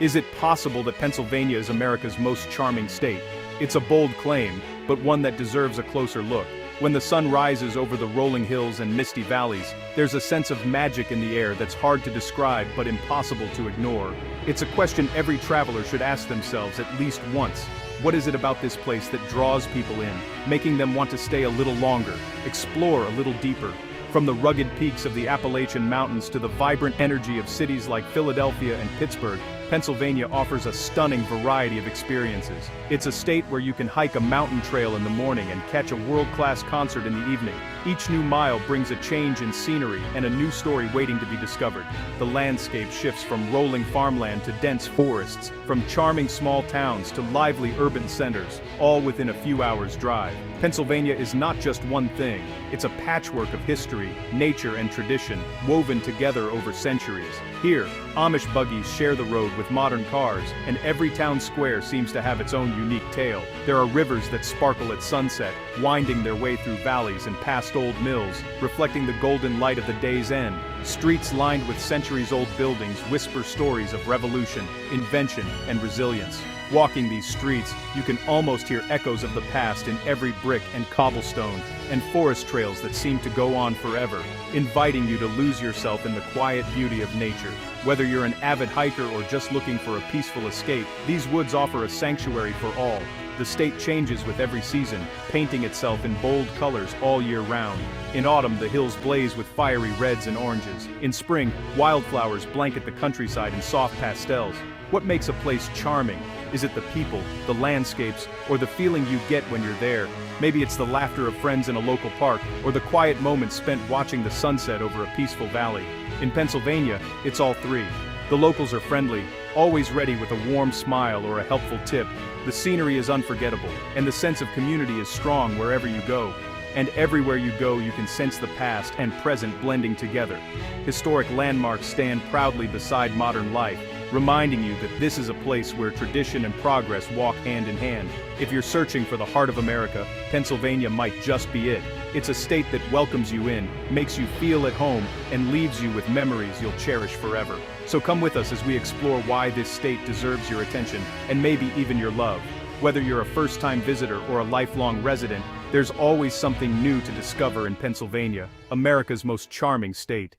Is it possible that Pennsylvania is America's most charming state? It's a bold claim, but one that deserves a closer look. When the sun rises over the rolling hills and misty valleys, there's a sense of magic in the air that's hard to describe but impossible to ignore. It's a question every traveler should ask themselves at least once. What is it about this place that draws people in, making them want to stay a little longer, explore a little deeper? From the rugged peaks of the Appalachian Mountains to the vibrant energy of cities like Philadelphia and Pittsburgh, Pennsylvania offers a stunning variety of experiences. It's a state where you can hike a mountain trail in the morning and catch a world-class concert in the evening. Each new mile brings a change in scenery and a new story waiting to be discovered. The landscape shifts from rolling farmland to dense forests, from charming small towns to lively urban centers, all within a few hours' drive. Pennsylvania is not just one thing, it's a patchwork of history, nature and tradition, woven together over centuries. Here, Amish buggies share the road with modern cars, and every town square seems to have its own unique tale. There are rivers that sparkle at sunset, winding their way through valleys and past old mills, reflecting the golden light of the day's end. Streets lined with centuries-old buildings whisper stories of revolution, invention, and resilience. Walking these streets, you can almost hear echoes of the past in every brick and cobblestone, and forest trails that seem to go on forever, inviting you to lose yourself in the quiet beauty of nature. Whether you're an avid hiker or just looking for a peaceful escape, these woods offer a sanctuary for all. The state changes with every season, painting itself in bold colors all year round. In autumn, the hills blaze with fiery reds and oranges. In spring, wildflowers blanket the countryside in soft pastels. What makes a place charming? Is it the people, the landscapes, or the feeling you get when you're there? Maybe it's the laughter of friends in a local park, or the quiet moments spent watching the sunset over a peaceful valley. In Pennsylvania, it's all three. The locals are friendly, always ready with a warm smile or a helpful tip. The scenery is unforgettable, and the sense of community is strong wherever you go. And everywhere you go, you can sense the past and present blending together. Historic landmarks stand proudly beside modern life, reminding you that this is a place where tradition and progress walk hand in hand. If you're searching for the heart of America, Pennsylvania might just be it. It's a state that welcomes you in, makes you feel at home, and leaves you with memories you'll cherish forever. So come with us as we explore why this state deserves your attention, and maybe even your love. Whether you're a first-time visitor or a lifelong resident, there's always something new to discover in Pennsylvania, America's most charming state.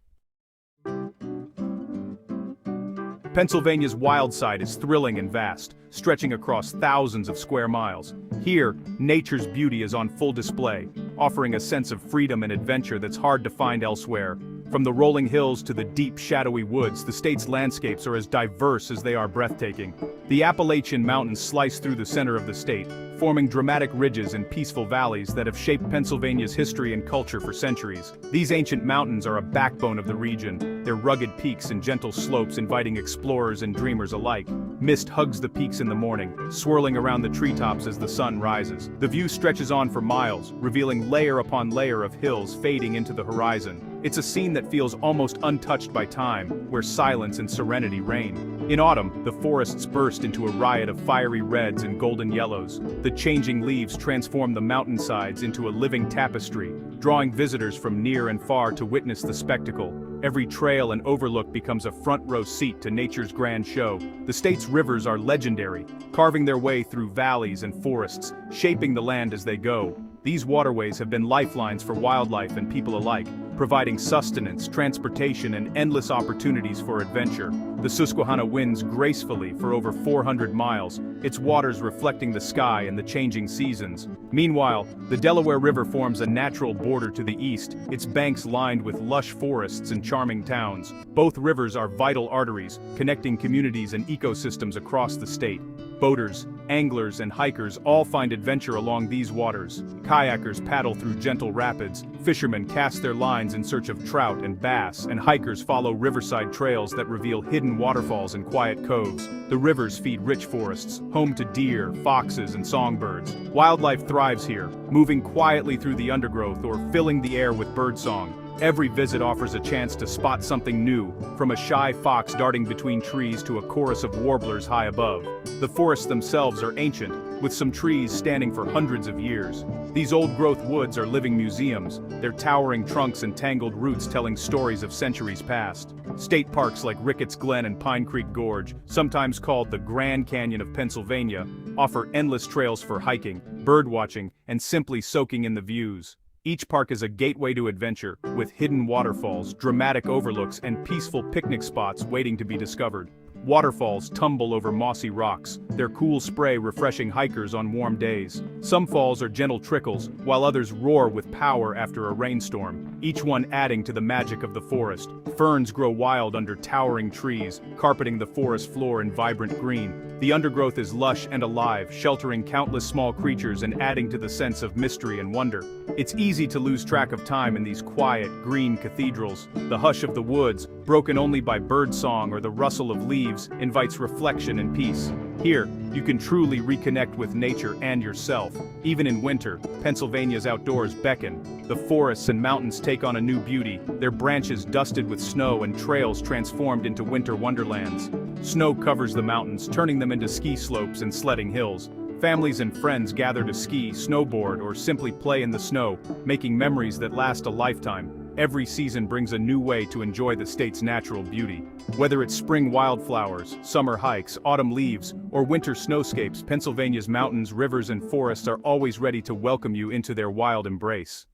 Pennsylvania's wild side is thrilling and vast, stretching across thousands of square miles. Here, nature's beauty is on full display, offering a sense of freedom and adventure that's hard to find elsewhere. From the rolling hills to the deep, shadowy woods, the state's landscapes are as diverse as they are breathtaking. The Appalachian Mountains slice through the center of the state, forming dramatic ridges and peaceful valleys that have shaped Pennsylvania's history and culture for centuries. These ancient mountains are a backbone of the region, their rugged peaks and gentle slopes inviting explorers and dreamers alike. Mist hugs the peaks in the morning, swirling around the treetops as the sun rises. The view stretches on for miles, revealing layer upon layer of hills fading into the horizon. It's a scene that feels almost untouched by time, where silence and serenity reign. In autumn, the forests burst into a riot of fiery reds and golden yellows. The changing leaves transform the mountainsides into a living tapestry, drawing visitors from near and far to witness the spectacle. Every trail and overlook becomes a front-row seat to nature's grand show. The state's rivers are legendary, carving their way through valleys and forests, shaping the land as they go. These waterways have been lifelines for wildlife and people alike, providing sustenance, transportation, and endless opportunities for adventure. The Susquehanna winds gracefully for over 400 miles, its waters reflecting the sky and the changing seasons. Meanwhile, the Delaware River forms a natural border to the east, its banks lined with lush forests and charming towns. Both rivers are vital arteries, connecting communities and ecosystems across the state. Boaters, anglers, and hikers all find adventure along these waters. Kayakers paddle through gentle rapids, fishermen cast their lines in search of trout and bass, and hikers follow riverside trails that reveal hidden waterfalls and quiet coves. The rivers feed rich forests, home to deer, foxes, and songbirds. Wildlife thrives here, moving quietly through the undergrowth or filling the air with birdsong. Every visit offers a chance to spot something new, from a shy fox darting between trees to a chorus of warblers high above. The forests themselves are ancient, with some trees standing for hundreds of years. These old-growth woods are living museums, their towering trunks and tangled roots telling stories of centuries past. State parks like Ricketts Glen and Pine Creek Gorge, sometimes called the Grand Canyon of Pennsylvania, offer endless trails for hiking, birdwatching, and simply soaking in the views. Each park is a gateway to adventure, with hidden waterfalls, dramatic overlooks, and peaceful picnic spots waiting to be discovered. Waterfalls tumble over mossy rocks, their cool spray refreshing hikers on warm days. Some falls are gentle trickles, while others roar with power after a rainstorm, each one adding to the magic of the forest. Ferns grow wild under towering trees, carpeting the forest floor in vibrant green. The undergrowth is lush and alive, sheltering countless small creatures and adding to the sense of mystery and wonder. It's easy to lose track of time in these quiet, green cathedrals. The hush of the woods, broken only by birdsong or the rustle of leaves, invites reflection and peace. Here, you can truly reconnect with nature and yourself. Even in winter, Pennsylvania's outdoors beckon. The forests and mountains take on a new beauty, their branches dusted with snow and trails transformed into winter wonderlands. Snow covers the mountains, turning them into ski slopes and sledding hills. Families and friends gather to ski, snowboard, or simply play in the snow, making memories that last a lifetime. Every season brings a new way to enjoy the state's natural beauty. Whether it's spring wildflowers, summer hikes, autumn leaves, or winter snowscapes, Pennsylvania's mountains, rivers, and forests are always ready to welcome you into their wild embrace.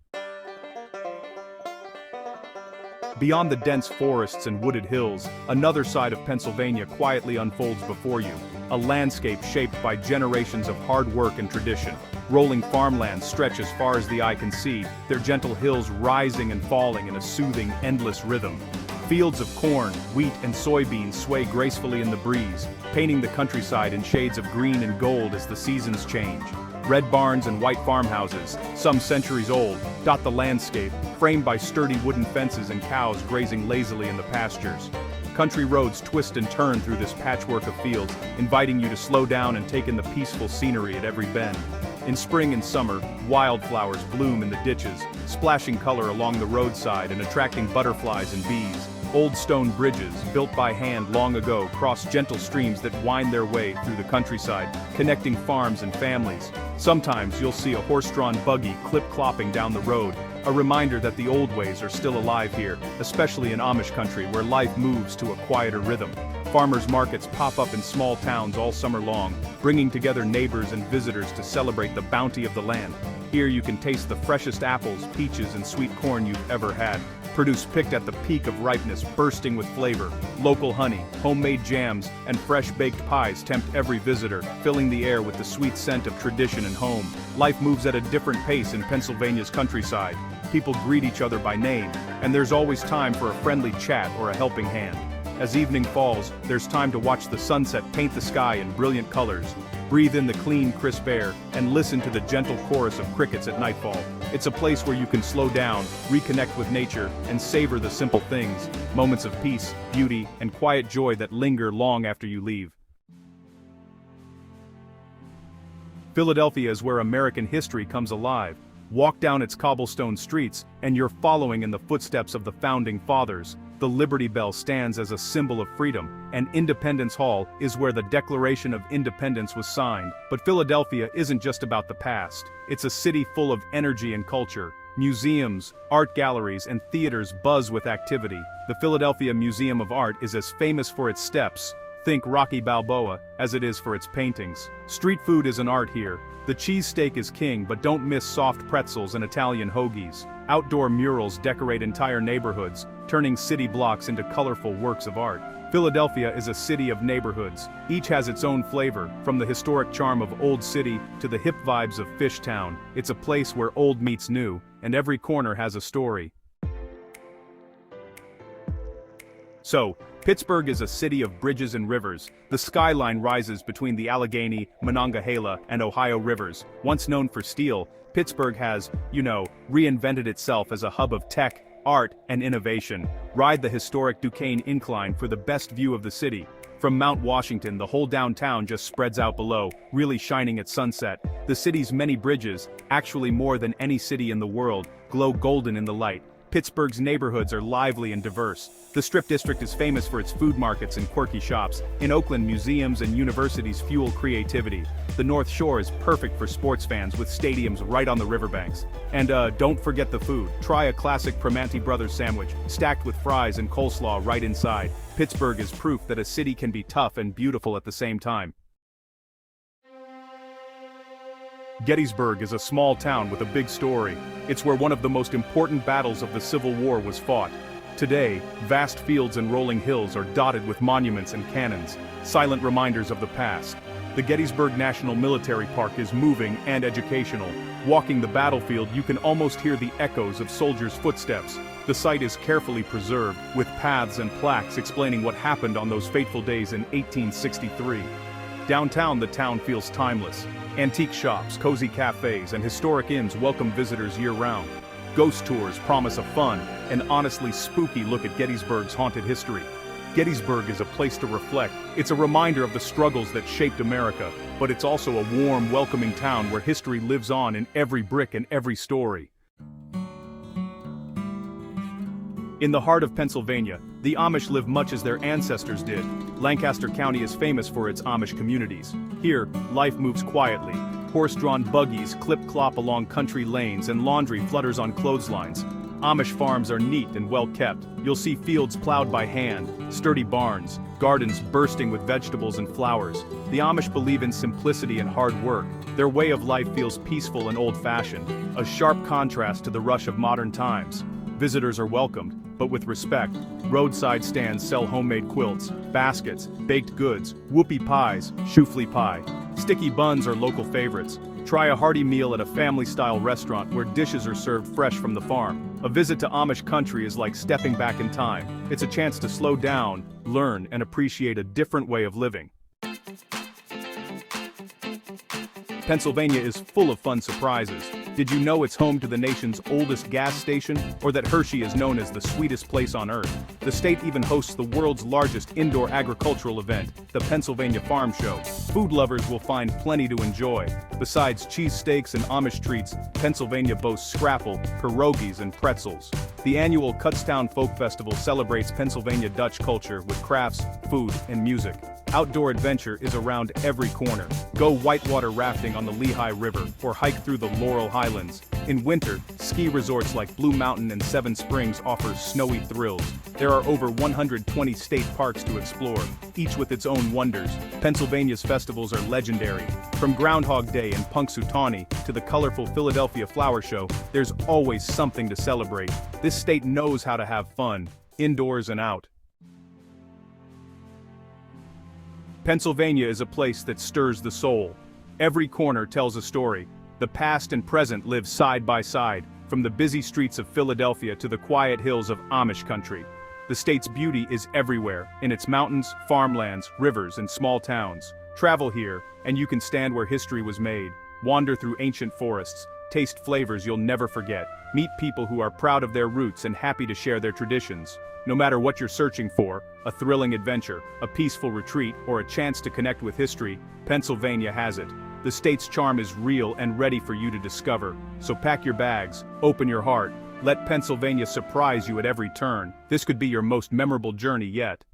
Beyond the dense forests and wooded hills, another side of Pennsylvania quietly unfolds before you, a landscape shaped by generations of hard work and tradition. Rolling farmlands stretch as far as the eye can see, their gentle hills rising and falling in a soothing, endless rhythm. Fields of corn, wheat, and soybeans sway gracefully in the breeze, painting the countryside in shades of green and gold as the seasons change. Red barns and white farmhouses, some centuries old, dot the landscape, framed by sturdy wooden fences and cows grazing lazily in the pastures. Country roads twist and turn through this patchwork of fields, inviting you to slow down and take in the peaceful scenery at every bend. In spring and summer, wildflowers bloom in the ditches, splashing color along the roadside and attracting butterflies and bees. Old stone bridges, built by hand long ago, cross gentle streams that wind their way through the countryside, connecting farms and families. Sometimes you'll see a horse-drawn buggy clip-clopping down the road, a reminder that the old ways are still alive here, especially in Amish country where life moves to a quieter rhythm. Farmers' markets pop up in small towns all summer long, bringing together neighbors and visitors to celebrate the bounty of the land. Here you can taste the freshest apples, peaches, and sweet corn you've ever had. Produce picked at the peak of ripeness, bursting with flavor. Local honey, homemade jams, and fresh-baked pies tempt every visitor, filling the air with the sweet scent of tradition and home. Life moves at a different pace in Pennsylvania's countryside. People greet each other by name, and there's always time for a friendly chat or a helping hand. As evening falls, there's time to watch the sunset paint the sky in brilliant colors. Breathe in the clean, crisp air, and listen to the gentle chorus of crickets at nightfall. It's a place where you can slow down, reconnect with nature, and savor the simple things, moments of peace, beauty, and quiet joy that linger long after you leave. Philadelphia is where American history comes alive. Walk down its cobblestone streets, and you're following in the footsteps of the Founding Fathers. The Liberty Bell stands as a symbol of freedom, and Independence Hall is where the Declaration of Independence was signed. But Philadelphia isn't just about the past. It's a city full of energy and culture. Museums, art galleries, and theaters buzz with activity. The Philadelphia Museum of Art is as famous for its steps, think Rocky Balboa, as it is for its paintings. Street food is an art here. The cheesesteak is king, but don't miss soft pretzels and Italian hoagies. Outdoor murals decorate entire neighborhoods, turning city blocks into colorful works of art. Philadelphia is a city of neighborhoods. Each has its own flavor, from the historic charm of Old City to the hip vibes of Fishtown. It's a place where old meets new, and every corner has a story. So, Pittsburgh is a city of bridges and rivers. The skyline rises between the Allegheny, Monongahela, and Ohio rivers. Once known for steel, Pittsburgh has, reinvented itself as a hub of tech, art, and innovation. Ride the historic Duquesne Incline for the best view of the city. From Mount Washington, the whole downtown just spreads out below, really shining at sunset. The city's many bridges, actually more than any city in the world, glow golden in the light. Pittsburgh's neighborhoods are lively and diverse. The Strip District is famous for its food markets and quirky shops. In Oakland, museums and universities fuel creativity. The North Shore is perfect for sports fans with stadiums right on the riverbanks. And don't forget the food. Try a classic Primanti Brothers sandwich, stacked with fries and coleslaw right inside. Pittsburgh is proof that a city can be tough and beautiful at the same time. Gettysburg is a small town with a big story. It's where one of the most important battles of the Civil War was fought. Today, vast fields and rolling hills are dotted with monuments and cannons, silent reminders of the past. The Gettysburg National Military Park is moving and educational. Walking the battlefield, you can almost hear the echoes of soldiers' footsteps. The site is carefully preserved, with paths and plaques explaining what happened on those fateful days in 1863. Downtown, the town feels timeless. Antique shops, cozy cafes, and historic inns welcome visitors year-round. Ghost tours promise a fun and honestly spooky look at Gettysburg's haunted history. Gettysburg is a place to reflect. It's a reminder of the struggles that shaped America, but it's also a warm, welcoming town where history lives on in every brick and every story. In the heart of Pennsylvania, the Amish live much as their ancestors did. Lancaster County is famous for its Amish communities. Here, life moves quietly. Horse-drawn buggies clip-clop along country lanes and laundry flutters on clotheslines. Amish farms are neat and well-kept. You'll see fields plowed by hand, sturdy barns, gardens bursting with vegetables and flowers. The Amish believe in simplicity and hard work. Their way of life feels peaceful and old-fashioned, a sharp contrast to the rush of modern times. Visitors are welcomed, but with respect. Roadside stands sell homemade quilts, baskets, baked goods, whoopie pies, shoofly pie. Sticky buns are local favorites. Try a hearty meal at a family-style restaurant where dishes are served fresh from the farm. A visit to Amish country is like stepping back in time. It's a chance to slow down, learn, and appreciate a different way of living. Pennsylvania is full of fun surprises. Did you know it's home to the nation's oldest gas station, or that Hershey is known as the sweetest place on earth? The state even hosts the world's largest indoor agricultural event, the Pennsylvania Farm Show. Food lovers will find plenty to enjoy. Besides cheesesteaks and Amish treats, Pennsylvania boasts scrapple, pierogies, and pretzels. The annual Kutztown Folk Festival celebrates Pennsylvania Dutch culture with crafts, food, and music. Outdoor adventure is around every corner. Go whitewater rafting on the Lehigh River or hike through the Laurel Highlands. In winter, ski resorts like Blue Mountain and Seven Springs offer snowy thrills. There are over 120 state parks to explore, each with its own wonders. Pennsylvania's festivals are legendary. From Groundhog Day in Punxsutawney to the colorful Philadelphia Flower Show, there's always something to celebrate. This state knows how to have fun, indoors and out. Pennsylvania is a place that stirs the soul. Every corner tells a story. The past and present live side by side, from the busy streets of Philadelphia to the quiet hills of Amish country. The state's beauty is everywhere, in its mountains, farmlands, rivers, and small towns. Travel here, and you can stand where history was made. Wander through ancient forests, taste flavors you'll never forget. Meet people who are proud of their roots and happy to share their traditions. No matter what you're searching for, a thrilling adventure, a peaceful retreat, or a chance to connect with history, Pennsylvania has it. The state's charm is real and ready for you to discover. So pack your bags, open your heart, let Pennsylvania surprise you at every turn. This could be your most memorable journey yet.